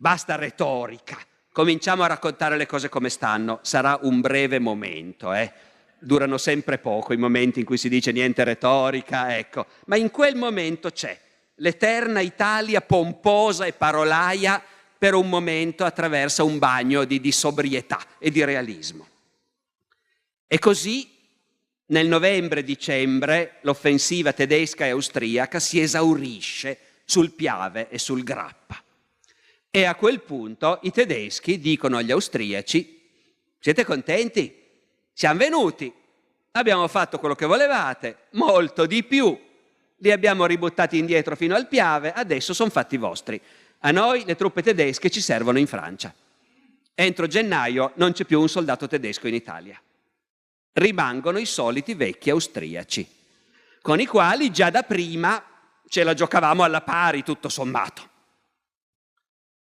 basta retorica, cominciamo a raccontare le cose come stanno. Sarà un breve momento, durano sempre poco i momenti in cui si dice niente retorica, ecco. Ma in quel momento c'è l'eterna Italia pomposa e parolaia per un momento attraversa un bagno di sobrietà e di realismo. E così nel novembre-dicembre l'offensiva tedesca e austriaca si esaurisce sul Piave e sul Grappa. E a quel punto i tedeschi dicono agli austriaci: siete contenti? Siamo venuti, abbiamo fatto quello che volevate, molto di più, li abbiamo ributtati indietro fino al Piave, adesso sono fatti vostri. A noi le truppe tedesche ci servono in Francia. Entro gennaio non c'è più un soldato tedesco in Italia. Rimangono i soliti vecchi austriaci, con i quali già da prima ce la giocavamo alla pari tutto sommato.